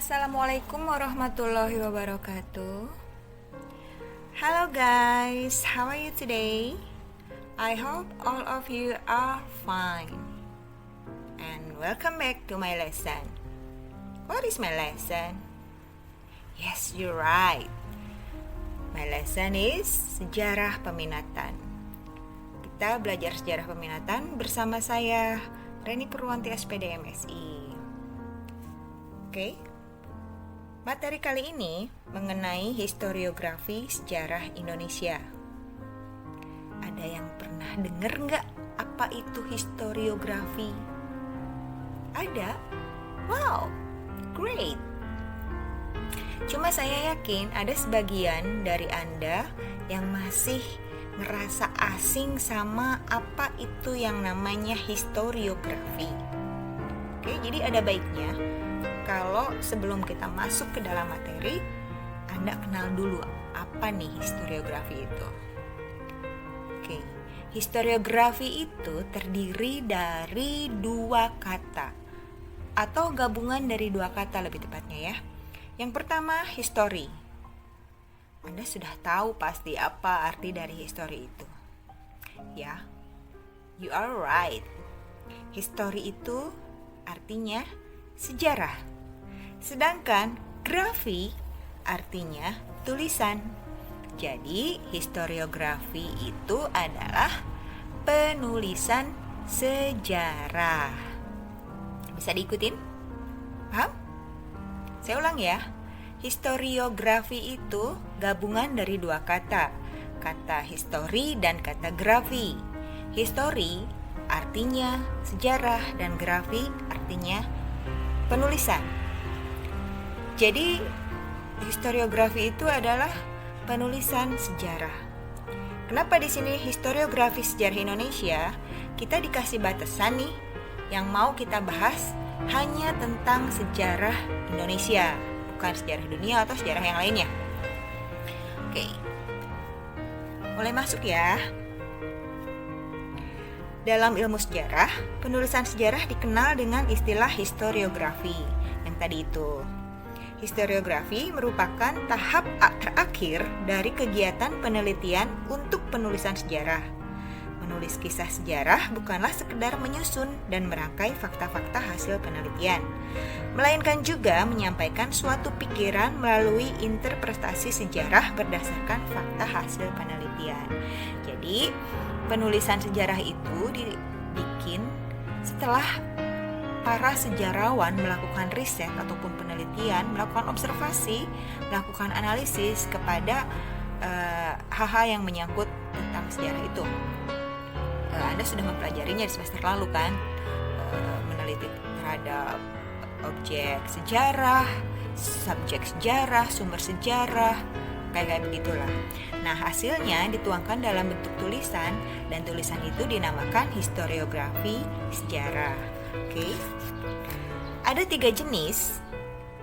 Assalamualaikum warahmatullahi wabarakatuh. Hello guys, how are you today? I hope all of you are fine. And welcome back to my lesson. What is my lesson? Yes, you're right. My lesson is sejarah peminatan. Kita belajar sejarah peminatan bersama saya, Reni Purwanti SPD MSI. Oke. Materi kali ini mengenai historiografi sejarah Indonesia. Ada yang pernah dengar nggak apa itu historiografi? Ada? Wow, great! Cuma saya yakin ada sebagian dari Anda yang masih ngerasa asing sama apa itu yang namanya historiografi. Oke, jadi ada baiknya kalau sebelum kita masuk ke dalam materi, Anda kenal dulu apa nih historiografi itu. Oke, historiografi itu terdiri dari dua kata atau gabungan dari dua kata lebih tepatnya ya. Yang pertama, history. Anda sudah tahu pasti apa arti dari history itu. Ya, you are right. History itu artinya sejarah. Sedangkan grafi artinya tulisan. Jadi historiografi itu adalah penulisan sejarah. Bisa diikutin? Paham? Saya ulang ya. Historiografi itu gabungan dari dua kata. Kata history dan kata grafi. History artinya sejarah dan grafi artinya penulisan. Jadi historiografi itu adalah penulisan sejarah. Kenapa di sini historiografi sejarah Indonesia? Kita dikasih batasan nih yang mau kita bahas hanya tentang sejarah Indonesia, bukan sejarah dunia atau sejarah yang lainnya. Oke. Mulai masuk ya. Dalam ilmu sejarah, penulisan sejarah dikenal dengan istilah historiografi. Yang tadi itu. Historiografi merupakan tahap terakhir dari kegiatan penelitian untuk penulisan sejarah. Menulis kisah sejarah bukanlah sekedar menyusun dan merangkai fakta-fakta hasil penelitian, melainkan juga menyampaikan suatu pikiran melalui interpretasi sejarah berdasarkan fakta hasil penelitian. Jadi, penulisan sejarah itu dibikin setelah para sejarawan melakukan riset ataupun penelitian, melakukan observasi, melakukan analisis kepada hal-hal yang menyangkut tentang sejarah itu. Anda sudah mempelajarinya di semester lalu kan, meneliti terhadap objek sejarah, subjek sejarah, sumber sejarah, kayak begitulah. Nah, hasilnya dituangkan dalam bentuk tulisan dan tulisan itu dinamakan historiografi sejarah. Oke. Ada 3 jenis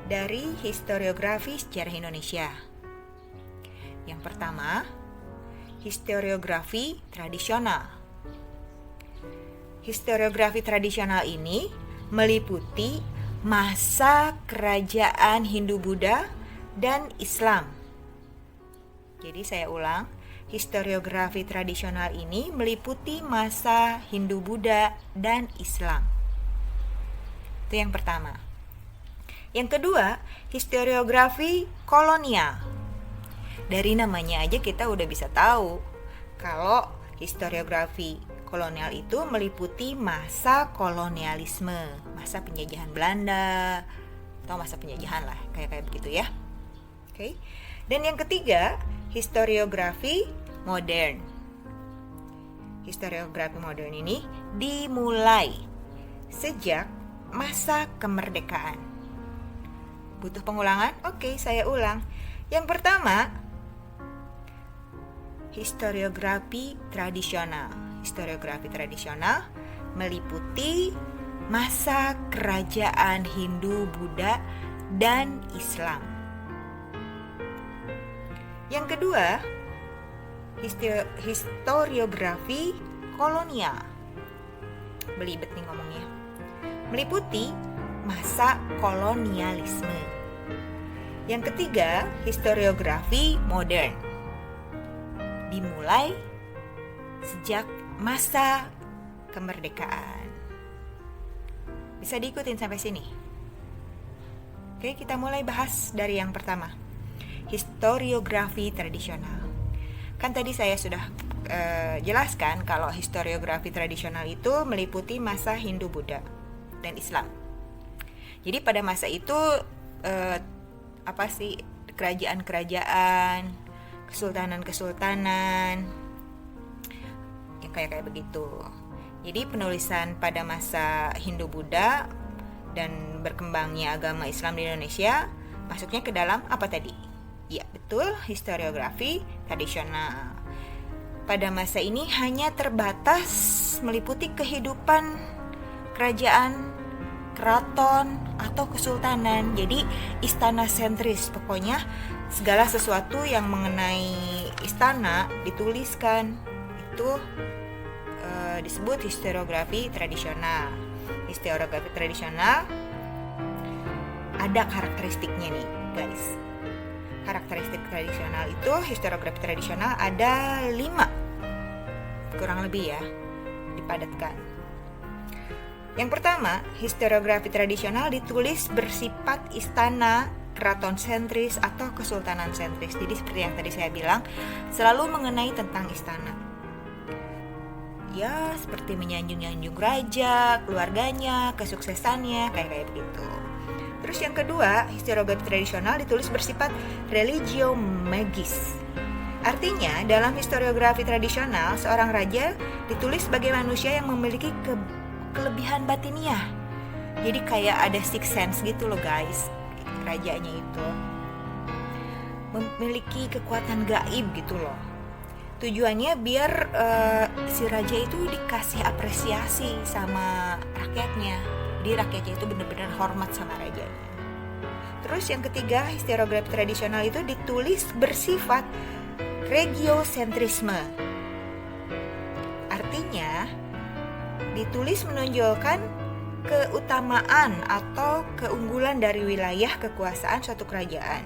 dari historiografi sejarah Indonesia. Yang pertama, historiografi tradisional. Historiografi tradisional ini meliputi masa kerajaan Hindu-Buddha dan Islam. Jadi saya ulang, historiografi tradisional ini meliputi masa Hindu-Buddha dan Islam. Itu yang pertama. Yang kedua, historiografi kolonial. Dari namanya aja kita udah bisa tahu kalau historiografi kolonial itu meliputi masa kolonialisme, masa penjajahan Belanda atau masa penjajahan lah, kayak begitu ya. Oke. Dan yang ketiga, historiografi modern. Historiografi modern ini dimulai sejak masa kemerdekaan. Butuh pengulangan? Oke, saya ulang. Yang pertama, historiografi tradisional. Historiografi tradisional meliputi masa kerajaan Hindu, Buddha, dan Islam. Yang kedua, historiografi kolonial. Belibet nih ngomongnya. Meliputi masa kolonialisme. Yang ketiga, historiografi modern. Dimulai sejak masa kemerdekaan. Bisa diikutin sampai sini? Oke, kita mulai bahas dari yang pertama. Historiografi tradisional. Kan tadi saya sudah jelaskan kalau historiografi tradisional itu meliputi masa Hindu-Buddha dan Islam. Jadi pada masa itu kerajaan-kerajaan, kesultanan-kesultanan yang kayak begitu. Jadi penulisan pada masa Hindu-Buddha dan berkembangnya agama Islam di Indonesia masuknya ke dalam apa tadi? Ya, betul, historiografi tradisional. Pada masa ini hanya terbatas meliputi kehidupan kerajaan, keraton, atau kesultanan. Jadi istana sentris, pokoknya segala sesuatu yang mengenai istana dituliskan. Itu disebut historiografi tradisional. Historiografi tradisional ada karakteristiknya nih, guys. Karakteristik tradisional itu, historiografi tradisional ada 5 kurang lebih ya, dipadatkan. Yang pertama, historiografi tradisional ditulis bersifat istana, keraton sentris, atau kesultanan sentris. Jadi seperti yang tadi saya bilang, selalu mengenai tentang istana. Ya, seperti menyanjung-nyanjung raja, keluarganya, kesuksesannya, kayak begitu. Terus yang kedua, historiografi tradisional ditulis bersifat religio magis. Artinya, dalam historiografi tradisional, seorang raja ditulis sebagai manusia yang memiliki kelebihan batiniah. Jadi kayak ada sixth sense gitu loh guys. Rajanya itu memiliki kekuatan gaib gitu loh. Tujuannya biar si raja itu dikasih apresiasi sama rakyatnya. Jadi rakyatnya itu benar-benar hormat sama rajanya. Terus yang ketiga, historiografi tradisional itu ditulis bersifat regiosentrisme. Artinya ditulis menonjolkan keutamaan atau keunggulan dari wilayah kekuasaan suatu kerajaan.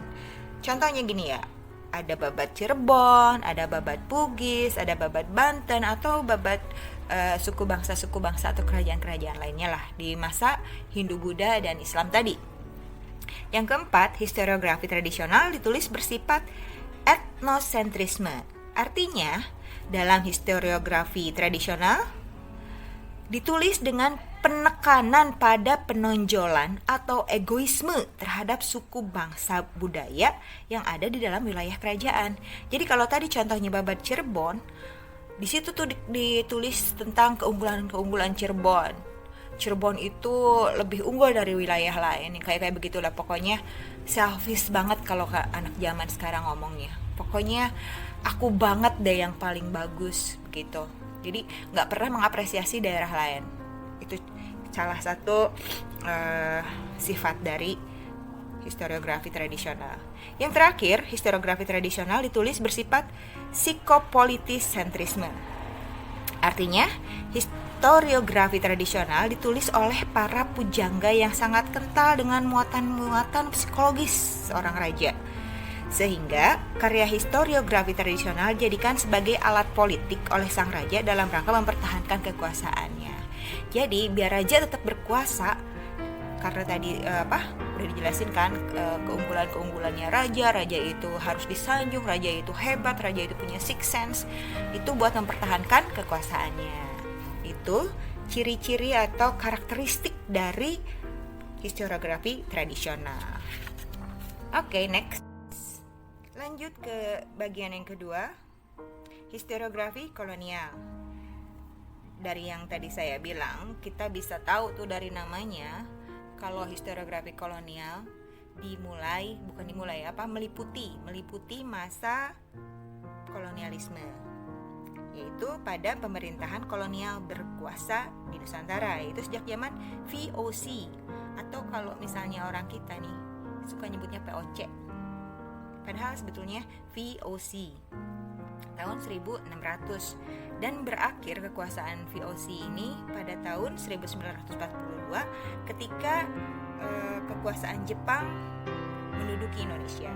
Contohnya gini ya, ada babat Cirebon, ada babat Bugis, ada babat Banten, atau babat suku bangsa atau kerajaan-kerajaan lainnya lah di masa Hindu-Buddha dan Islam tadi. Yang keempat, historiografi tradisional ditulis bersifat etnosentrisme. Artinya, dalam historiografi tradisional ditulis dengan penekanan pada penonjolan atau egoisme terhadap suku bangsa budaya yang ada di dalam wilayah kerajaan. Jadi kalau tadi contohnya babat Cirebon, di situ tuh ditulis tentang keunggulan Cirebon. Cirebon itu lebih unggul dari wilayah lain, kayak begitulah. Pokoknya selfish banget kalau anak zaman sekarang ngomongnya. Pokoknya aku banget deh yang paling bagus begitu. Jadi nggak pernah mengapresiasi daerah lain. Itu salah satu sifat dari historiografi tradisional. Yang terakhir, historiografi tradisional ditulis bersifat psikopolitis sentrisme. Artinya, historiografi tradisional ditulis oleh para pujangga yang sangat kental dengan muatan-muatan psikologis seorang raja. Sehingga karya historiografi tradisional dijadikan sebagai alat politik oleh sang raja dalam rangka mempertahankan kekuasaannya. Jadi biar raja tetap berkuasa, karena tadi udah dijelasin kan keunggulan-keunggulannya raja itu harus disanjung, raja itu hebat, raja itu punya sixth sense, itu buat mempertahankan kekuasaannya. Itu ciri-ciri atau karakteristik dari historiografi tradisional. Oke, next. Lanjut ke bagian yang kedua, historiografi kolonial. Dari yang tadi saya bilang, kita bisa tahu tuh dari namanya, kalau historiografi kolonial meliputi masa kolonialisme, yaitu pada pemerintahan kolonial berkuasa di Nusantara, yaitu sejak zaman VOC, atau kalau misalnya orang kita nih suka nyebutnya POC, padahal sebetulnya VOC tahun 1600, dan berakhir kekuasaan VOC ini pada tahun 1942 ketika kekuasaan Jepang menduduki Indonesia.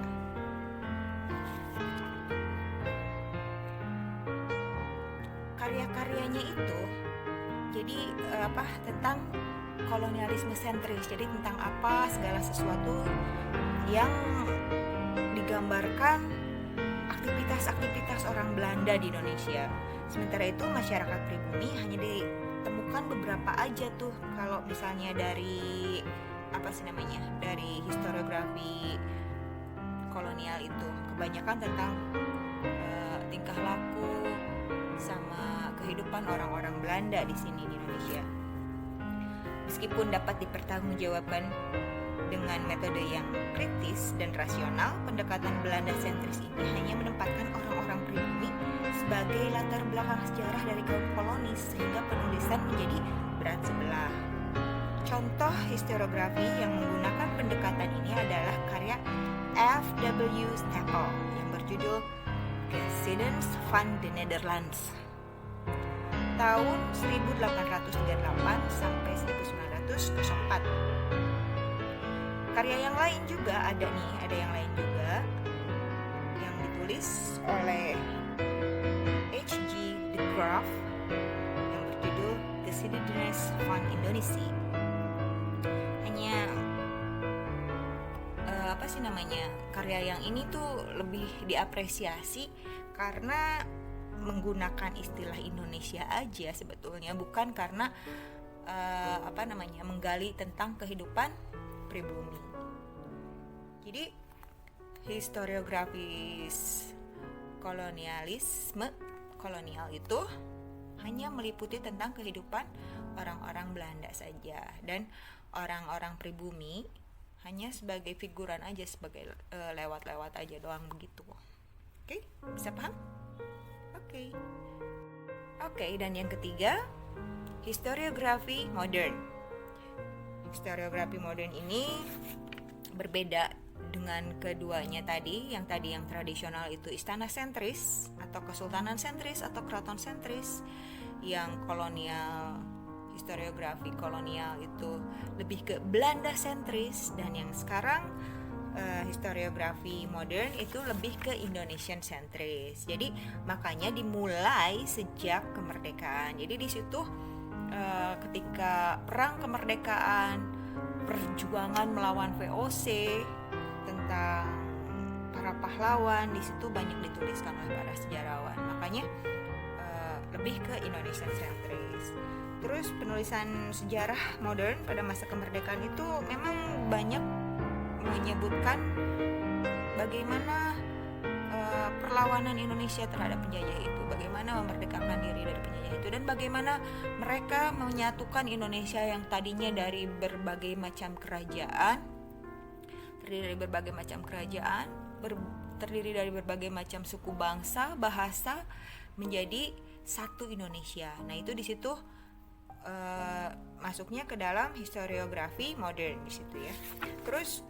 Karya-karyanya itu jadi tentang kolonialisme sentris. Jadi tentang apa segala sesuatu yang digambarkan aktivitas-aktivitas orang Belanda di Indonesia. Sementara itu masyarakat pribumi hanya ditemukan beberapa aja tuh. Kalau misalnya dari dari historiografi kolonial itu kebanyakan tentang tingkah laku sama kehidupan orang-orang Belanda di sini di Indonesia. Meskipun dapat dipertanggungjawabkan dengan metode yang kritis dan rasional, pendekatan Belanda sentris ini hanya menempatkan orang-orang pribumi sebagai latar belakang sejarah dari kaum kolonis, sehingga penulisan menjadi berat sebelah. Contoh historiografi yang menggunakan pendekatan ini adalah karya F.W. Stapel yang berjudul Geschiedenis van de Nederlands tahun 1838 sampai 1904. Karya yang lain juga ada yang lain juga yang ditulis oleh H.G. de Graaf yang berjudul Geschiedenis van Indonesia. Hanya karya yang ini tuh lebih diapresiasi karena menggunakan istilah Indonesia aja sebetulnya, bukan karena menggali tentang kehidupan pribumi. Jadi historiografis kolonial itu hanya meliputi tentang kehidupan orang-orang Belanda saja, dan orang-orang pribumi hanya sebagai figuran aja, sebagai lewat-lewat aja doang begitu. Oke, bisa paham? Oke, dan yang ketiga, historiografi modern. Historiografi modern ini berbeda dengan keduanya tadi. Yang tadi yang tradisional itu istana sentris atau kesultanan sentris atau keraton sentris. Yang kolonial, historiografi kolonial itu lebih ke Belanda sentris, dan yang sekarang historiografi modern itu lebih ke Indonesian sentris. Jadi makanya dimulai sejak kemerdekaan. Jadi di situ ketika perang kemerdekaan, perjuangan melawan VOC, tentang para pahlawan, di situ banyak dituliskan oleh para sejarawan. Makanya lebih ke Indonesian sentris. Terus penulisan sejarah modern pada masa kemerdekaan itu memang banyak menyebutkan bagaimana perlawanan Indonesia terhadap penjajah itu, bagaimana memerdekakan diri dari penjajah itu, dan bagaimana mereka menyatukan Indonesia yang tadinya dari berbagai macam kerajaan, terdiri dari berbagai macam suku bangsa, bahasa, menjadi satu Indonesia. Nah, itu di situ masuknya ke dalam historiografi modern di situ ya. Terus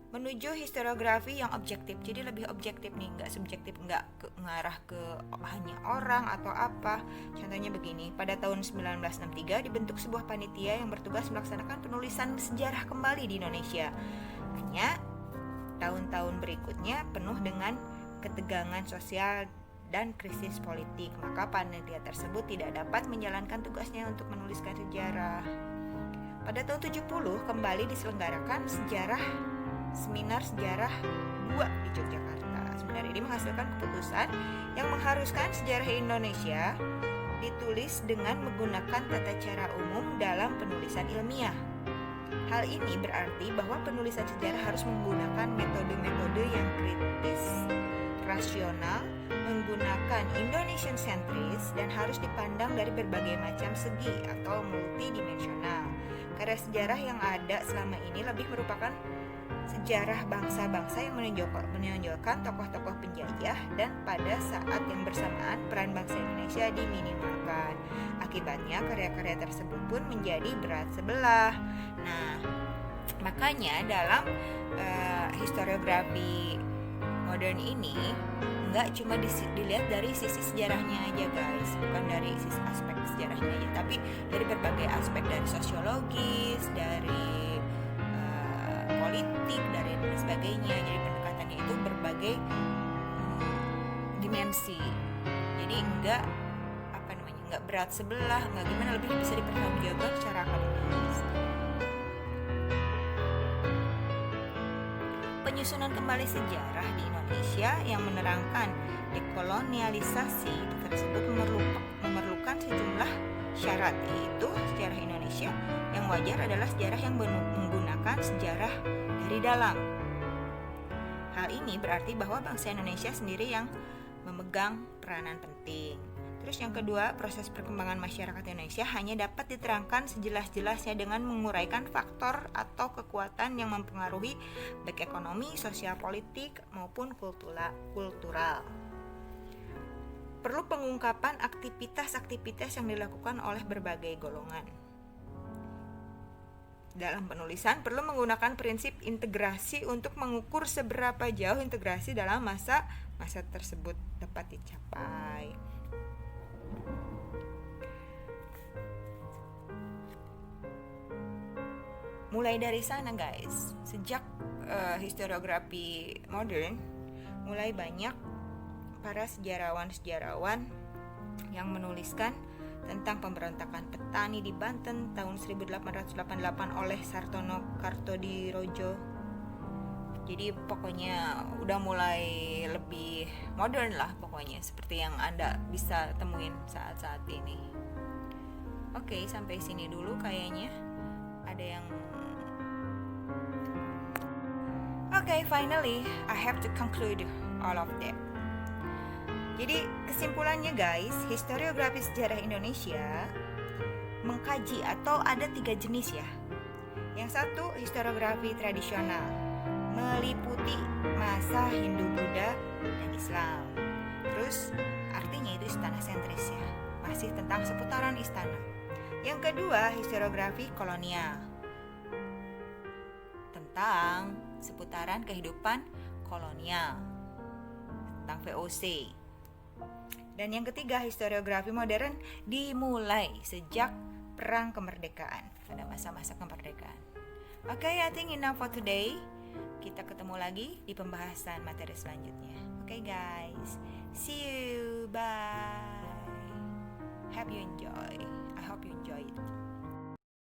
menuju historiografi yang objektif, jadi lebih objektif nih, nggak subjektif, nggak ngarah ke hanya orang atau apa. Contohnya begini, pada tahun 1963 dibentuk sebuah panitia yang bertugas melaksanakan penulisan sejarah kembali di Indonesia. Hanya tahun-tahun berikutnya penuh dengan ketegangan sosial dan krisis politik, maka panitia tersebut tidak dapat menjalankan tugasnya untuk menuliskan sejarah. Pada tahun 70 kembali diselenggarakan Seminar Sejarah 2 di Yogyakarta. Seminar ini menghasilkan keputusan yang mengharuskan sejarah Indonesia ditulis dengan menggunakan tata cara umum dalam penulisan ilmiah. Hal ini berarti bahwa penulisan sejarah harus menggunakan metode-metode yang kritis, rasional, menggunakan Indonesian sentris, dan harus dipandang dari berbagai macam segi atau multidimensional. Karya sejarah yang ada selama ini lebih merupakan sejarah bangsa-bangsa yang menonjolkan tokoh-tokoh penjajah, dan pada saat yang bersamaan peran bangsa Indonesia diminimalkan. Akibatnya karya-karya tersebut pun menjadi berat sebelah. Nah, makanya dalam historiografi modern ini nggak cuma dilihat dari sisi sejarahnya aja guys, bukan dari sisi aspek sejarahnya aja, tapi dari berbagai aspek, dari sosiologis, dari politik, politik, dari dan sebagainya. Jadi pendekatannya itu berbagai dimensi. Jadi enggak berat sebelah, enggak gimana, lebih bisa dipertanggungjawabkan secara akademis. Penyusunan kembali sejarah di Indonesia yang menerangkan dekolonialisasi tersebut memerlukan sejumlah syarat, yaitu sejarah Indonesia yang wajar adalah sejarah yang menggunakan sejarah dari dalam. Hal ini berarti bahwa bangsa Indonesia sendiri yang memegang peranan penting. Terus yang kedua, proses perkembangan masyarakat Indonesia hanya dapat diterangkan sejelas-jelasnya dengan menguraikan faktor atau kekuatan yang mempengaruhi baik ekonomi, sosial, politik maupun kultural. Perlu pengungkapan aktivitas-aktivitas yang dilakukan oleh berbagai golongan. Dalam penulisan perlu menggunakan prinsip integrasi untuk mengukur seberapa jauh integrasi dalam masa tersebut dapat dicapai. Mulai dari sana guys, sejak historiografi modern, mulai banyak para sejarawan yang menuliskan tentang pemberontakan petani di Banten tahun 1888 oleh Sartono Kartodirojo. Jadi pokoknya udah mulai lebih modern lah pokoknya, seperti yang Anda bisa temuin saat-saat ini. Oke, sampai sini dulu kayaknya. Ada yang finally I have to conclude all of that. Jadi kesimpulannya guys, historiografi sejarah Indonesia mengkaji atau ada 3 jenis ya. Yang satu, historiografi tradisional, meliputi masa Hindu-Buddha dan Islam. Terus artinya itu istana sentris ya, masih tentang seputaran istana. Yang kedua, historiografi kolonial, tentang seputaran kehidupan kolonial, tentang VOC. Dan yang ketiga, historiografi modern dimulai sejak perang kemerdekaan, pada masa-masa kemerdekaan. Okay, I think enough for today. Kita ketemu lagi di pembahasan materi selanjutnya. Okay guys, see you, bye. Hope you enjoy. I hope you enjoy it.